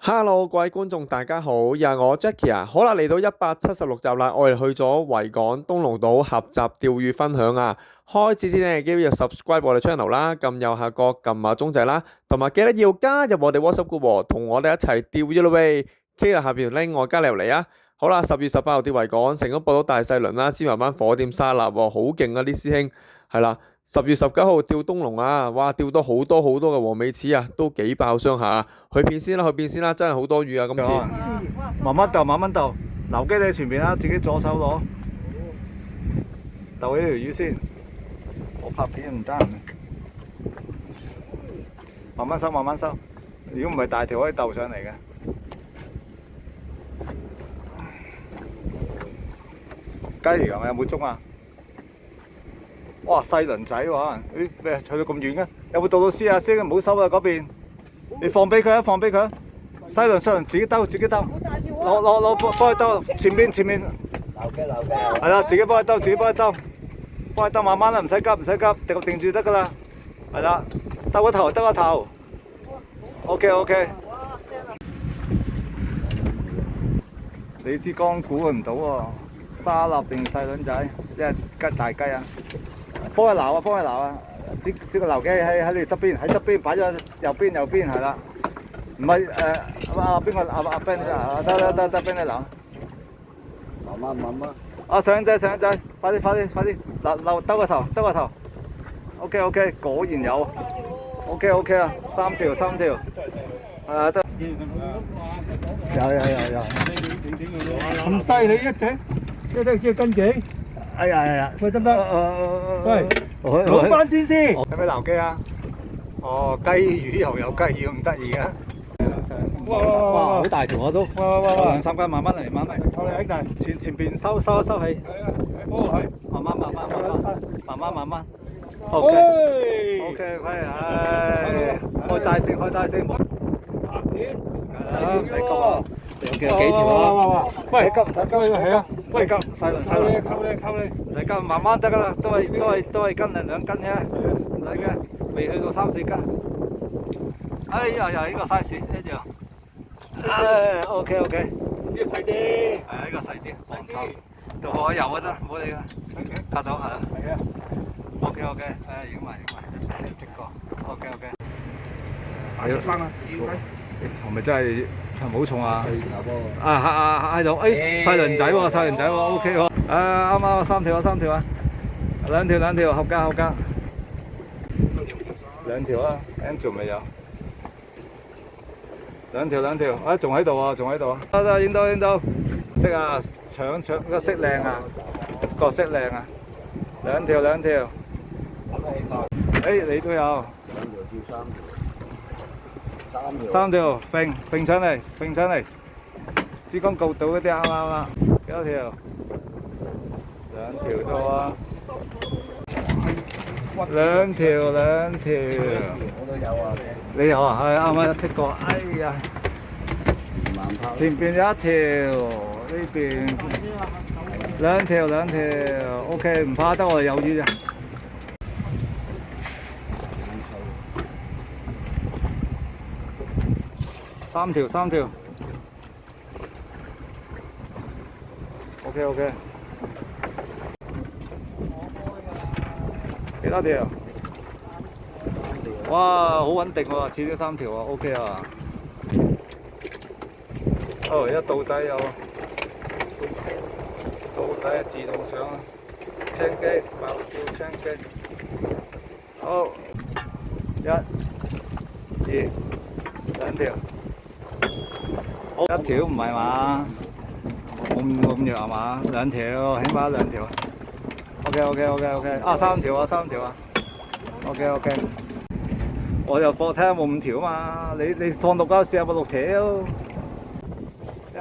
Hello，各位觀眾大家好，又係我 Jackie 啊，好啦，嚟到176集啦，我哋去咗維港東龍島合集釣魚分享啊。開始之前記得要 subscribe 我哋 channel 啦，撳右下角撳下鐘仔啦，同埋記得要加入我哋 WhatsApp group 喎，同我哋一齊釣魚啦喂。K 啊，下邊條 link 我加你入嚟啊。好啦，10月18號釣維港，成功報到大細輪啦，芝麻灣火點沙律喎，好勁啊啲師兄，係啦。10月19號釣東龍啊，哇，釣到好多好多嘅黃尾齒啊，都幾爆傷下啊！去片先啦，去片先啦，真係好多魚啊！今次慢慢鬥，慢慢鬥，留機你喺前邊啦，自己左手攞，鬥呢條魚先。我拍片唔得，慢慢收，慢慢收。如果唔係大條可以鬥上嚟嘅。雞嚟㗎，有冇中啊？哇！細輪仔喎，咦咩去到咁遠嘅？有冇到試下先？唔好收啊嗰邊。你放俾佢啊，放俾佢啊！細輪自己兜，自己兜。攞幫佢兜，前面。留機。係啦，自己幫佢兜，自己幫佢兜。幫佢兜慢慢啦，唔使急，定住得㗎啦。係啦，兜個頭。OK。你支竿估唔到喎，沙粒定細輪仔，即係大雞啊！幫佢撈啊！呢個撈機喺你側邊，喺側邊擺咗右邊係啦。唔係邊個阿 Ben 啊？得 Ben 你撈。慢慢。啊上仔，快啲！撈兜個頭。OK， 果然有。OK 啊，三條。得。有。咁犀利一隻只斤幾？哎呀！喂，得唔得？喂，攞翻先。有咩撈機啊？哦，雞魚又有雞魚咁得意嘅。哇！好大條啊都。哇！2、3斤，慢慢嚟。我哋喺度。前邊收起。係。慢慢。OK， 開大聲。唔使急啊。有幾條啊？喂，唔使急，係啊。喂，細輪。溝你。唔使急，慢慢得噶啦，都係斤2斤啫，唔使嘅，未去到3、4斤。哎呀，呢個 size 一樣。OK， 呢個細啲。係啊，呢個細啲，到海游啊得，唔好理啦。拍到係啊。係啊。OK，影埋，即個。OK。大隻翻啊！係咪真係好重啊？喺度，細輪仔喎，OK 喎。啱3條啊，兩條合格。2條啊 ，Angel 未有。兩條，仲喺度啊！得，影到，色啊，搶個色靚啊，角色靚啊，2條。你都有。3條，揈上嚟，支竿夠到嗰啲啱，幾多條？2條到啊！2條。我都有啊。你有啊？係啱一剔過。哎呀！前邊有1條，呢邊2條。OK， 唔怕得，我哋有魚啊。3條。OK。幾多條？哇，好穩定喎，似咗3條啊 ，OK 啊。一到底有，自動上啊，青機，爆叫青機。好，1、2、2條。1條唔係嘛？冇咁弱係嘛？2條，起碼2條。OK。3條啊。OK。我又播睇下冇5條啊嘛。你放6膠試下有冇6條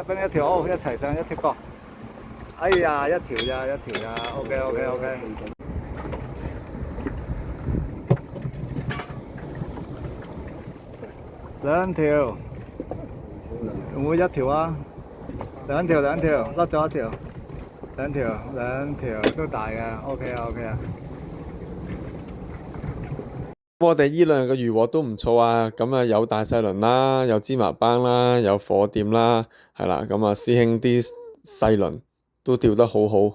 ？1條好，一齊上1剔過。哎呀，1條咋？OK。2條，會唔會1條啊？2條，甩咗1條。2條都大嘅，OK 啊。我哋依兩日嘅漁獲都唔錯啊，咁啊有大細輪啦，有芝麻斑啦，有火點啦，係啦，咁啊師兄啲細輪都釣得好好，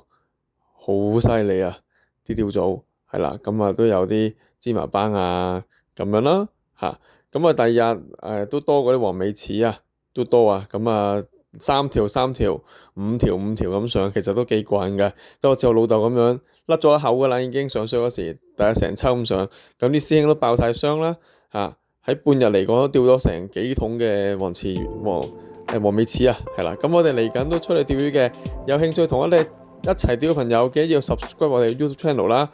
好犀利啊！啲釣組係啦，咁啊都有啲芝麻斑啊咁樣啦嚇，咁啊第二日都多嗰啲黃尾翅啊，都多啊，咁啊3條3條5條5條咁上，其實都幾過癮嘅，都好似我老豆咁樣甩咗一口噶啦，已經上水嗰時，第一成抽咁上，咁啲師兄都爆晒箱啦嚇，喺半日嚟講都釣咗成幾桶嘅黃尾翅啊，係啦，咁我哋嚟緊都出嚟釣魚嘅，有興趣同我哋一齊釣嘅朋友記得要 subscribe 我哋 YouTube channel 啦，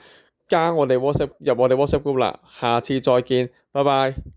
加我哋 WhatsApp 入我哋 WhatsApp group 啦，下次再見，拜拜。